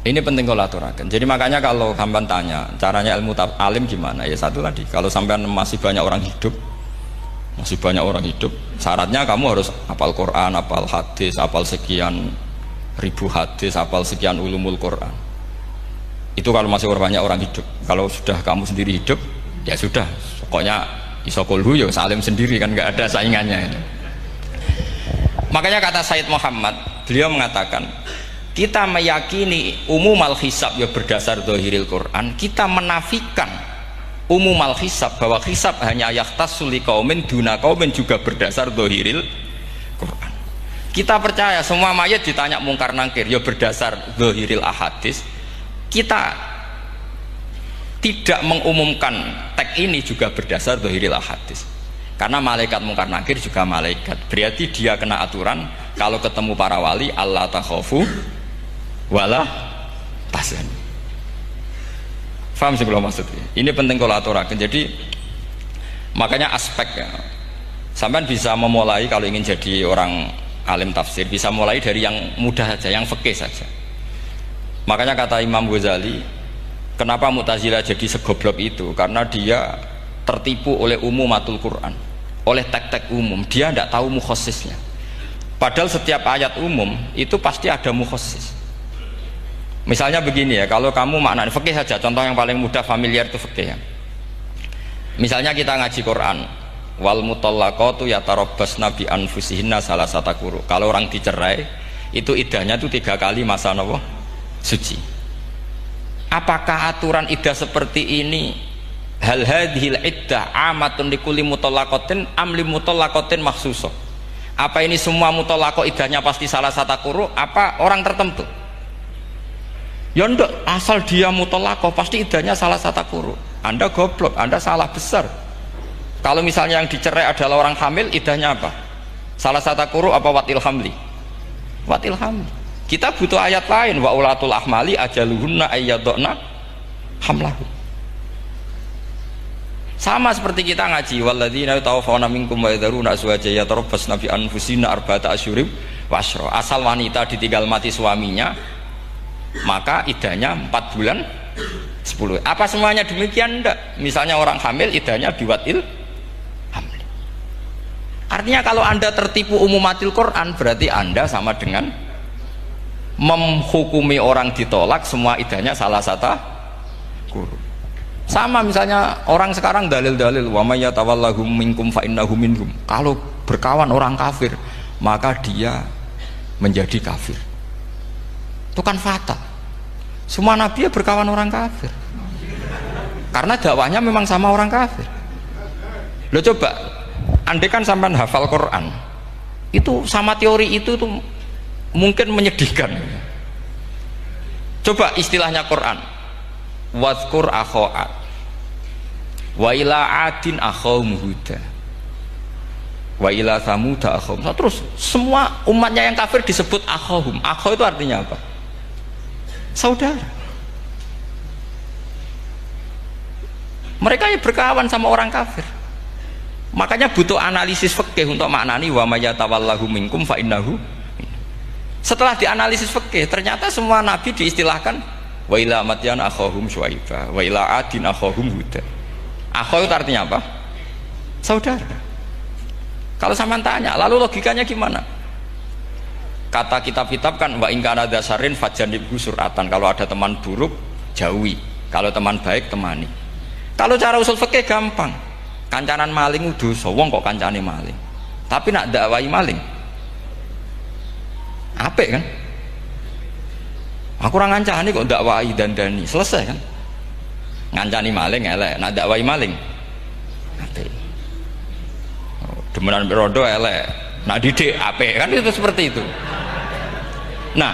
Ini penting kalau aturakan. Jadi makanya kalau sampean tanya caranya ilmu alim gimana, ya satu tadi, kalau sampean masih banyak orang hidup, syaratnya kamu harus hafal Quran, hafal hadis, hafal sekian ribu hadis, hafal sekian ulumul Quran. Itu kalau masih banyak orang hidup. Kalau sudah kamu sendiri hidup, ya sudah, pokoknya isokulhu ya salim sendiri, kan nggak ada saingannya ini. Makanya kata Said Muhammad, beliau mengatakan, kita meyakini umumal hisab ya berdasar zahiril Quran, kita menafikan umumal hisab, bahwa hisab hanya yahtassul liqaumin duna qaumin, juga berdasar zahiril Quran. Kita percaya semua mayat ditanya mungkar nangkir ya berdasar zahiril ahadis. Kita tidak mengumumkan teks ini juga berdasar zahiril ahadis, karena malaikat mungkar nangkir juga malaikat, berarti dia kena aturan kalau ketemu para wali Allah takhafu wala tahzan. Faham sih kalau maksudnya? Ini penting kalau aturakan. Jadi makanya aspeknya sampean bisa memulai kalau ingin jadi orang alim tafsir, bisa mulai dari yang mudah saja, yang fikih saja. Makanya kata Imam Ghazali, kenapa Mu'tazilah jadi segoblok itu? Karena dia tertipu oleh umumatul Quran, oleh teks-teks umum. Dia tidak tahu mukhasisnya. Padahal setiap ayat umum itu pasti ada mukhasis. Misalnya begini ya, kalau kamu maknanya fikih saja, contoh yang paling mudah familiar itu fikih ya. Misalnya kita ngaji Quran, wal mutallaqatu yatarabbasna bi anfusihinna salasata quru. Kalau orang dicerai, itu iddahnya itu 3 kali masa nawa suci. Apakah aturan iddah seperti ini hal hadhil iddah amatun likulli mutallaqatin am li mutallaqatin makhsusah? Apa ini semua mutallaqah iddahnya pasti salah satu quru, apa orang tertentu? Ya enggak, asal dia mutallaqah pasti iddahnya salah satu quru. Anda goblok, Anda salah besar. Kalau misalnya yang dicerai adalah orang hamil, iddahnya apa? Salah satu quru apa watil hamli? Watil hamli. Kita butuh ayat lain, wa ulatul ahmali ajaluhunna ayyadna hamlahu. Sama seperti kita ngaji, walladzina tawaffawna minkum wa yadharuna azwajan yatarabbasna bi anfusina arba'ata asyhurin wa asyra. Asal wanita ditinggal mati suaminya, maka iddahnya 4 bulan 10. Apa semuanya demikian? Enggak. Misalnya orang hamil iddahnya biwatil hamil. Artinya kalau Anda tertipu umumatil Quran, berarti Anda sama dengan menghukumi orang ditolak semua iddahnya salah satu guru. Sama misalnya orang sekarang dalil-dalil wa may yatawallahum minkum fa innahu minhum. Kalau berkawan orang kafir, maka dia menjadi kafir. Itu kan fatal. Semua nabi ya berkawan orang kafir, karena dakwahnya memang sama orang kafir. Lo coba, andai kan sampean hafal Quran, itu sama teori itu tuh mungkin menyedihkan. Coba istilahnya Quran, wadhkur akho'at wa ila adin akhawum huda wa ila samuda akhawum. Terus semua umatnya yang kafir disebut akhawum. Akhaw itu artinya apa? Saudara. Mereka ya berkawan sama orang kafir. Makanya butuh analisis fikih untuk maknani wa may yatawallahu minkum fa innahu. Setelah dianalisis fikih, ternyata semua nabi diistilahkan wa ila madyan akhahum syuaiba wa ila adin akhahum huda. Akhaw itu artinya apa? Saudara. Kalau sampean tanya, lalu logikanya gimana? Kata kitab-kitab kan wa in kana dasarin fajanibhu suratan. Kalau ada teman buruk jauhi, kalau teman baik temani. Kalau cara usul fikih gampang, kancanan maling dosa, wong kok kancane maling, tapi nak dakwai maling apik kan? Aku ora ngancani kok dakwai dandani, selesai kan? Ngancani maling elek, nak dakwai maling apik. Demenan rondo elek, nak didik apik kan, itu seperti itu. Nah,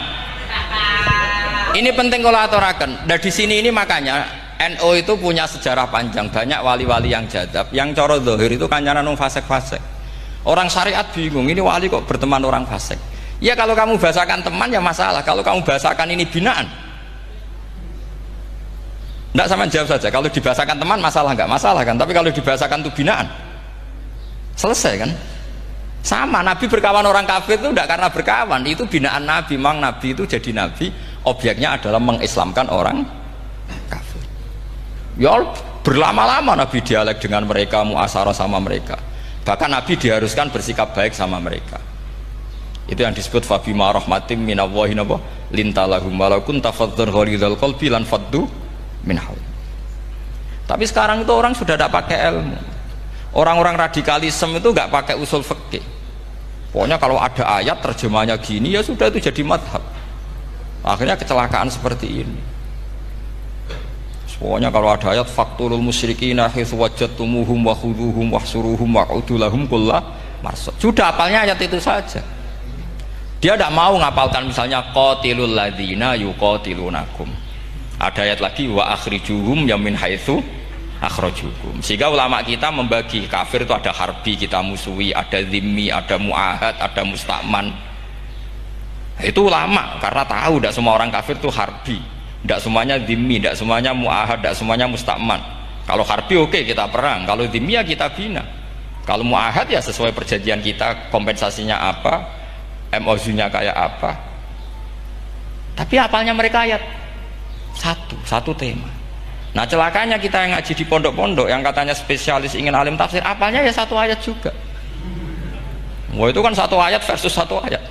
ini penting kalau aturakan. Nah di sini ini makanya NU itu punya sejarah panjang, banyak wali-wali yang jadab, yang coro zahir itu kancanan fasik-fasik. Orang syariat bingung, ini wali kok berteman orang fasik. Ya kalau kamu bahasakan teman ya masalah, kalau kamu bahasakan ini binaan, enggak, sama jawab saja. Kalau dibahasakan teman masalah nggak masalah kan, tapi kalau dibahasakan itu binaan, selesai kan? Sama, Nabi berkawan orang kafir itu tidak karena berkawan, itu binaan Nabi. Memang Nabi itu jadi Nabi objeknya adalah mengislamkan orang kafir. Ya berlama-lama Nabi dialek dengan mereka, muasyarah sama mereka. Bahkan Nabi diharuskan bersikap baik sama mereka. Itu yang disebut fabima rahmatim minallahi lintalahum walau kunta fadhdhan ghalidhal qalbi lan faddu min hawl. Tapi sekarang itu orang sudah tidak pakai ilmu. Orang-orang radikalisme itu nggak pakai usul fikih. Pokoknya kalau ada ayat terjemahnya gini ya sudah, itu jadi madhab. Akhirnya kecelakaan seperti ini. Pokoknya kalau ada ayat faqtulul musyrikina haitsu wajadtumuhum wa khudhuhum wahsuruhum wa'udu lahum kulla marsad. Sudah hafalnya ayat itu saja. Dia tidak mau ngapalkan misalnya qatilul ladzina yuqatilunakum. Ada ayat lagi wa akhrijuhum yamin haitsu akhrajukum. Sehingga ulama kita membagi kafir itu ada harbi, kita musuhi, ada zimmi, ada muahad, ada musta'man. Itu ulama karena tahu tidak semua orang kafir itu harbi, tidak semuanya zimmi, tidak semuanya muahad, tidak semuanya musta'man. Kalau harbi oke, kita perang, kalau zimmi ya kita bina, kalau muahad ya sesuai perjanjian kita, kompensasinya apa, MOU-nya kayak apa. Tapi apalnya mereka ayat satu tema. Nah celakanya kita yang ngaji di pondok-pondok yang katanya spesialis ingin alim tafsir, apalnya ya satu ayat juga. Wah itu kan satu ayat versus satu ayat,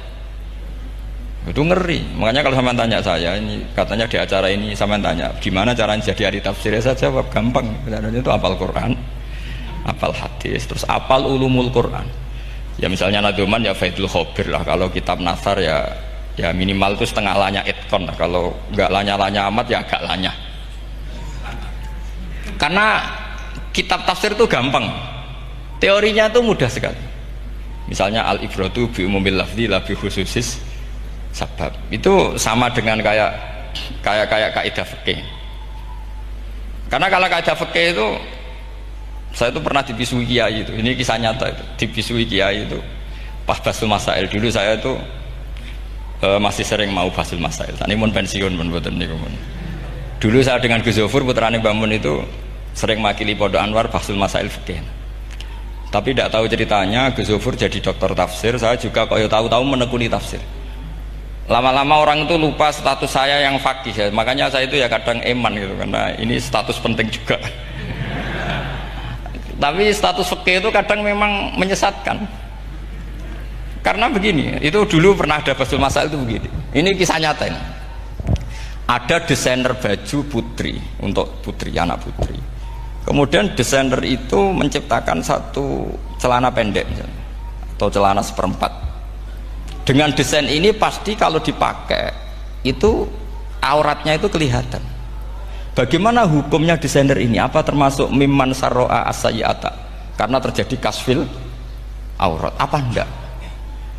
itu ngeri. Makanya kalau sama tanya saya, ini katanya di acara ini sama tanya gimana caranya jadi ahli tafsir, saya jawab gampang. Itu hafal Quran, hafal hadis, terus hafal ulumul Quran. Ya misalnya Naduman ya Faidul Khobir lah. Kalau kitab Nasar ya minimal itu setengah lanya itkon lah. Kalau nggak lanya-lanya amat ya agak lanya. Karena kitab tafsir itu gampang, teorinya itu mudah sekali. Misalnya al-ibratu bi umumil lafzi la bi khususis sabab. Itu sama dengan kayak kaidah fikih. Karena kalau kaidah fikih itu saya itu pernah dibisui kiai itu. Ini kisah nyata itu. Dibisui kiai itu pas basul masail. Dulu saya itu masih sering mau basul masail. Tani mun pensiun mun mboten niku mun. Dulu saya dengan Gus Zofur putrane Mbah Mun itu sering makili Pondok Anwar basul masail fikih. Tapi tidak tahu ceritanya Gus Zofur jadi dokter tafsir, saya juga kok tahu-tahu menekuni tafsir. Lama-lama orang itu lupa status saya yang fakih ya. Makanya saya itu ya kadang eman gitu karena ini status penting juga. Tapi status fikih itu kadang memang menyesatkan. Karena begini, itu dulu pernah ada basul masail itu begini. Ini kisah nyata ini. Ada desainer baju putri untuk putri, anak putri. Kemudian desainer itu menciptakan satu celana pendek misalnya, atau celana seperempat. Dengan desain ini pasti kalau dipakai itu auratnya itu kelihatan. Bagaimana hukumnya desainer ini? Apa termasuk mimman sarro'a as-sayyi'ata? Karena terjadi kasfil aurat. Apa enggak?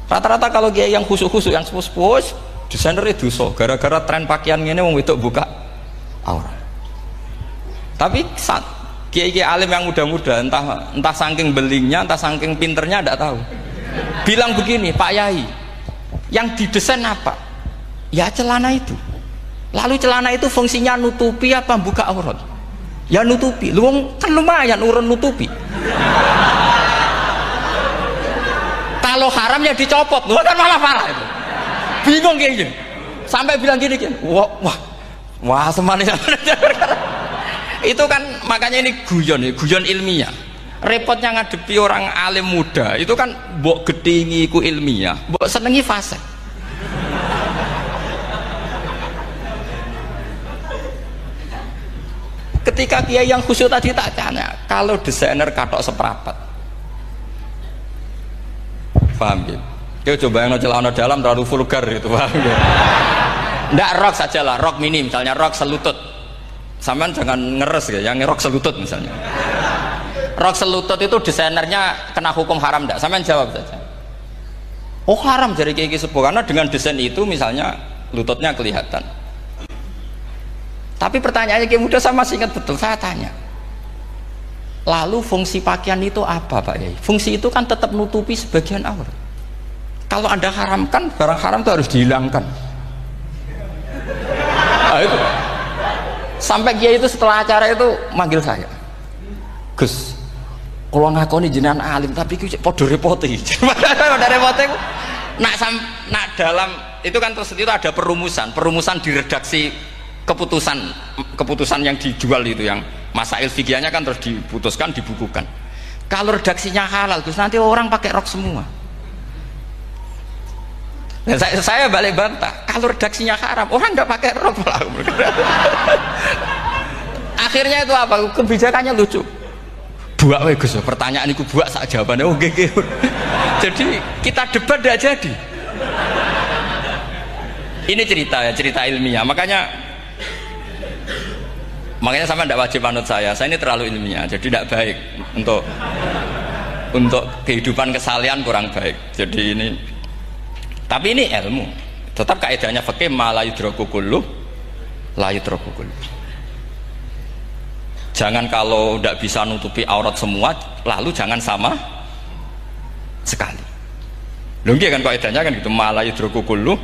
Rata-rata kalau kiai yang khusuk-khusuk, yang sepuh-sepuh, desainer itu dosa. Gara-gara tren pakaian ini wong wedok buka aurat. Tapi saat kiai-kiai alim yang muda-muda, entah saking belingnya, entah saking pinternya, tidak tahu. Bilang begini, Pak Yai, yang didesain apa? Ya celana itu. Lalu celana itu fungsinya nutupi apa buka aurat? Ya nutupi. Lu kan lumayan urun nutupi. Kalau haram ya dicopot. Lu kan malah parah itu. Bingung kayak gini. Sampai bilang gini kan. Wah semanis. Itu kan makanya ini guyon ilmiah. Repotnya ngadepi orang alim muda itu kan mbok gedhingi ku ilmiah, mbok senengi fase. Ketika kiai yang khusyuk tadi tak tanya, kalau desainer katok seperapat, paham ya? Kau coba yang celana dalam terlalu vulgar itu, paham ya? Nggak rok saja lah, rok mini misalnya, rok selutut. Sampean jangan ngeres ya, yang rok selutut misalnya. Rok selutut itu desainernya kena hukum haram enggak? Sampean jawab saja. Oh haram dari kiai sepuh karena dengan desain itu misalnya lututnya kelihatan. Tapi pertanyaannya kiai muda saya masih ingat betul, saya tanya. Lalu fungsi pakaian itu apa Pak Yai? Fungsi itu kan tetap nutupi sebagian aurat. Kalau Anda haramkan, barang haram itu harus dihilangkan. Nah, itu. Sampai kiai itu setelah acara itu manggil saya. Gus, kalau ngakoni jenengan alim tapi itu podo repoti. Podo repoti nak dalam itu kan terus itu ada perumusan di redaksi keputusan yang dijual itu, yang masail fikihnya kan terus diputuskan, dibukukan. Kalau redaksinya halal Gus, nanti orang pakai rok semua. Dan saya balik bantah, kalau redaksinya haram orang nggak pakai rok malah. Akhirnya itu apa? Kebijakannya lucu. Buak we Gus, pertanyaan itu buak sak jawabannya oke. Jadi kita debat tidak jadi. Ini cerita ya, cerita ilmiah. Makanya sampai tidak wajib anut saya ini terlalu ilmiah, jadi tidak baik untuk kehidupan kesalian, kurang baik. Jadi ini, tapi ini ilmu. Tetap kaidahnya fikih ma la yudraku kullu la yudraku kullu. Jangan kalau tidak bisa nutupi aurat semua, lalu jangan sama sekali. Lho kan kaidahnya kan gitu, ma la yudraku kullu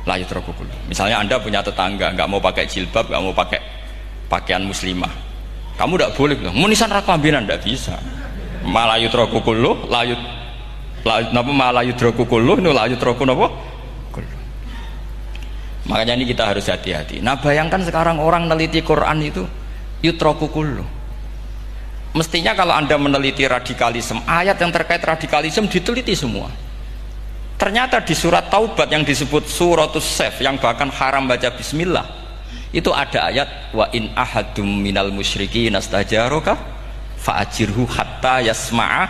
la yudraku kullu. Misalnya Anda punya tetangga nggak mau pakai jilbab, nggak mau pakai pakaian muslimah, kamu tidak boleh bilang munisan raklambinan, tidak bisa. Malayu trokukulu layut napa malayu trokukulu nu layut troku napa. Makanya ini kita harus hati-hati. Nah bayangkan sekarang orang meneliti Quran itu yutrokukulu. Mestinya kalau Anda meneliti radikalisme, ayat yang terkait radikalisme diteliti semua. Ternyata di surat Taubat yang disebut suratus Saif, yang bahkan haram baca bismillah, itu ada ayat wa in ahadum minal musyrikin astajaroka fa'ajirhu hatta yasma'a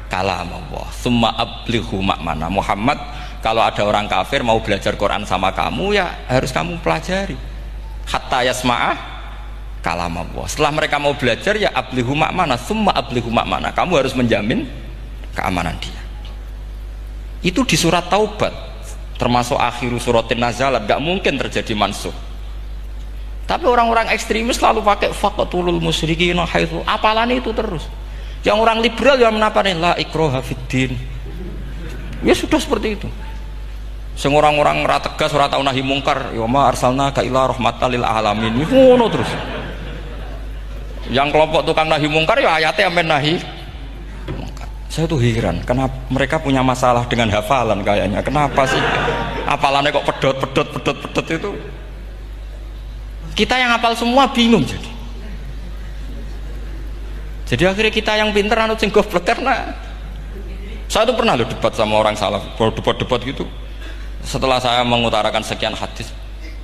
kalamullah summa ablighu ma'mana. Muhammad, kalau ada orang kafir mau belajar Quran sama kamu, ya harus kamu pelajari hatta yasma'a kalamullah. Setelah mereka mau belajar, ya ablighu ma'mana summa ablighu ma'mana, kamu harus menjamin keamanan dia. Itu di surat Taubat, termasuk akhiru suratin nazalat, gak mungkin terjadi mansuh. Tapi orang-orang ekstremis selalu pakai faqatulul musyrikin haitsu, apalan itu terus. Yang orang liberal yang menaparin la ikraha fiddin. Ya sudah seperti itu. Sing orang-orang ora tegas, ora tau nahi mungkar, ya ma arsalnaka ila rahmatal lil alamin. Ngono terus. Yang kelompok tukang nahi mungkar ya ayatnya amen nahi mungkar. Saya tuh heran, kenapa mereka punya masalah dengan hafalan kayaknya. Kenapa sih hafalannya kok pedot itu? Kita yang hafal semua bingung jadi akhirnya kita yang pinter anut sing goblok. Karena saya tuh pernah debat sama orang salaf, debat gitu. Setelah saya mengutarakan sekian hadis,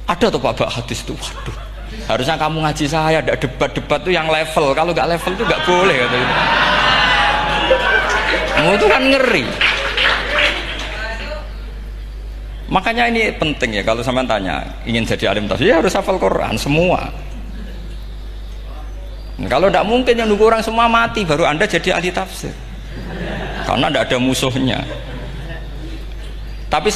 ada tuh Pak hadis itu, waduh, harusnya kamu ngaji saya, ada debat tuh yang level, kalau nggak level tuh nggak boleh katanya. Itu kan ngeri. Makanya ini penting ya, kalau sampean tanya ingin jadi alim tafsir ya harus hafal Quran semua. Nah, kalau tidak mungkin yang nunggu orang semua mati baru Anda jadi ahli tafsir, karena tidak ada musuhnya. Tapi